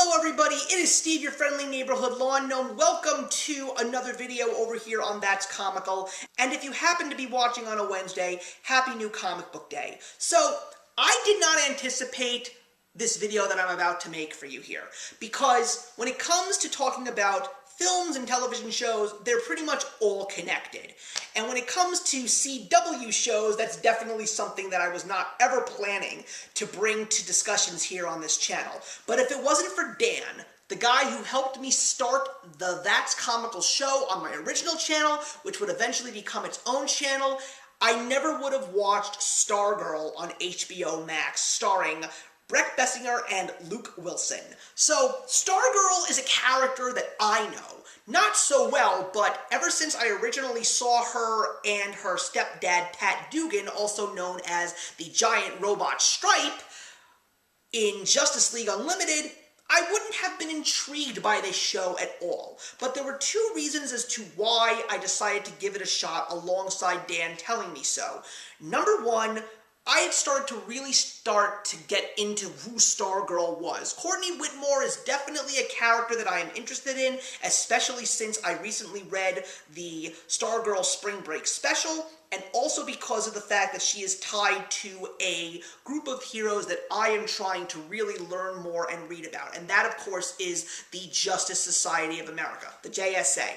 Hello everybody, it is Steve, your friendly neighborhood lawn gnome. Welcome to another video over here on That's Comical. And if you happen to be watching on a Wednesday, happy new comic book day. So, I did not anticipate this video that I'm about to make for you here, because when it comes to talking about films and television shows, they're pretty much all connected. And when it comes to CW shows, that's definitely something that I was not ever planning to bring to discussions here on this channel. But if it wasn't for Dan, the guy who helped me start the That's Comical show on my original channel, which would eventually become its own channel, I never would have watched Stargirl on HBO Max, starring Brett Bessinger and Luke Wilson. So, Stargirl is a character that I know, not so well, but ever since I originally saw her and her stepdad, Pat Dugan, also known as the Giant Robot Stripe, in Justice League Unlimited, I wouldn't have been intrigued by this show at all. But there were two reasons as to why I decided to give it a shot alongside Dan telling me so. Number one, I had started to get into who Stargirl was. Courtney Whitmore is definitely a character that I am interested in, especially since I recently read the Stargirl Spring Break special, and also because of the fact that she is tied to a group of heroes that I am trying to really learn more and read about. And that, of course, is the Justice Society of America, the JSA.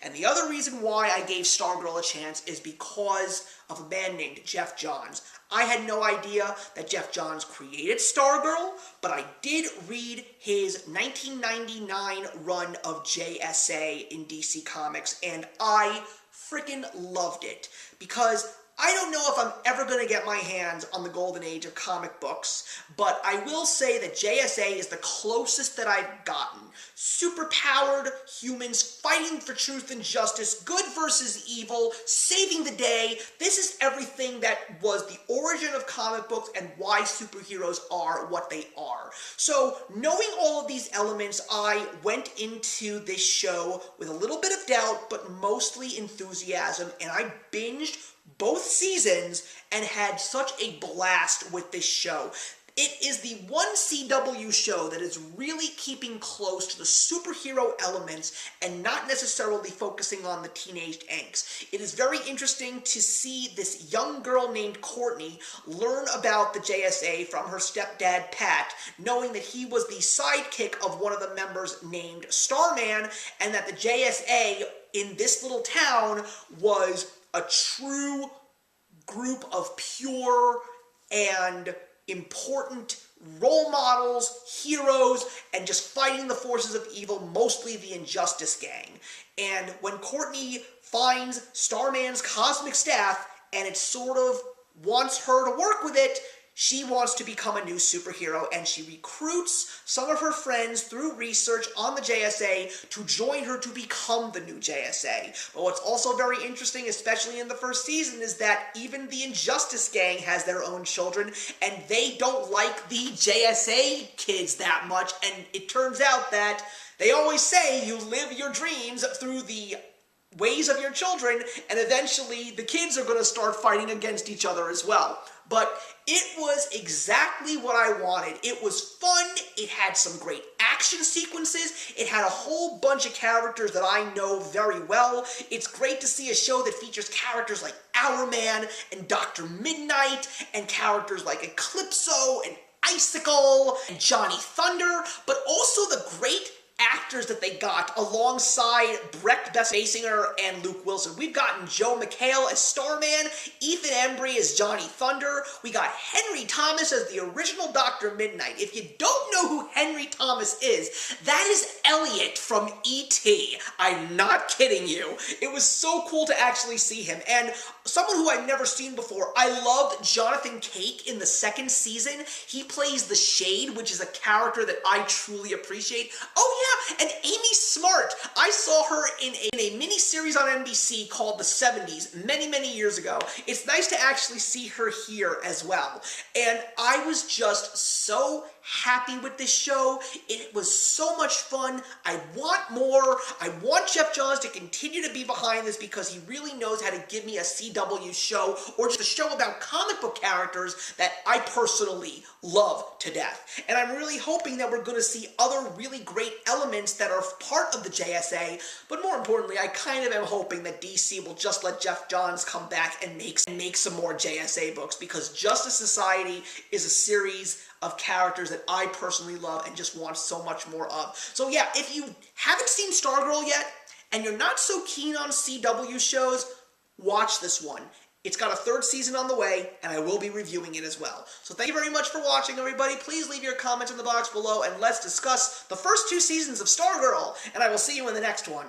And the other reason why I gave Stargirl a chance is because of a man named Geoff Johns. I had no idea that Geoff Johns created Stargirl, but I did read his 1999 run of JSA in DC Comics, and I freaking loved it, because I don't know if I'm ever going to get my hands on the golden age of comic books, but I will say that JSA is the closest that I've gotten. Superpowered humans fighting for truth and justice, good versus evil, saving the day. This is everything that was the origin of comic books and why superheroes are what they are. So, knowing all of these elements, I went into this show with a little bit of doubt, but mostly enthusiasm, and I binged both seasons and had such a blast with this show. It is the one CW show that is really keeping close to the superhero elements and not necessarily focusing on the teenage angst. It is very interesting to see this young girl named Courtney learn about the JSA from her stepdad, Pat, knowing that he was the sidekick of one of the members named Starman, and that the JSA in this little town was a true group of pure and important role models, heroes, and just fighting the forces of evil, mostly the Injustice Gang. And when Courtney finds Starman's cosmic staff, and it sort of wants her to work with it, she wants to become a new superhero, and she recruits some of her friends through research on the JSA to join her to become the new JSA. But what's also very interesting, especially in the first season, is that even the Injustice Gang has their own children, and they don't like the JSA kids that much, and it turns out that they always say you live your dreams through the ways of your children, and eventually the kids are going to start fighting against each other as well. But it was exactly what I wanted. It was fun, it had some great action sequences, it had a whole bunch of characters that I know very well. It's great to see a show that features characters like Hourman and Dr. Midnight, and characters like Eclipso and Icicle and Johnny Thunder, but also the great actors that they got alongside Brett Bessinger and Luke Wilson. We've gotten Joe McHale as Starman, Ethan Embry as Johnny Thunder, we got Henry Thomas as the original Dr. Midnight. If you don't know who Henry Thomas is, that is Elliot from E.T. I'm not kidding you. It was so cool to actually see him, and someone who I've never seen before. I loved Jonathan Cake in the second season. He plays the Shade, which is a character that I truly appreciate. Oh yeah, and Amy Smart. I saw her in a mini-series on NBC called The 70s many years ago. It's nice to actually see her here as well. And I was just so happy with this show. It was so much fun. I want more. I want Geoff Johns to continue to be behind this, because he really knows how to give me a CW CW show, or just a show about comic book characters that I personally love to death. And I'm really hoping that we're going to see other really great elements that are part of the JSA, but more importantly, I kind of am hoping that DC will just let Geoff Johns come back and make some more JSA books, because Justice Society is a series of characters that I personally love and just want so much more of. So yeah, if you haven't seen Stargirl yet, and you're not so keen on CW shows, watch this one. It's got a 3rd season on the way, and I will be reviewing it as well. So thank you very much for watching, everybody. Please leave your comments in the box below, and let's discuss the first 2 seasons of Stargirl, and I will see you in the next one.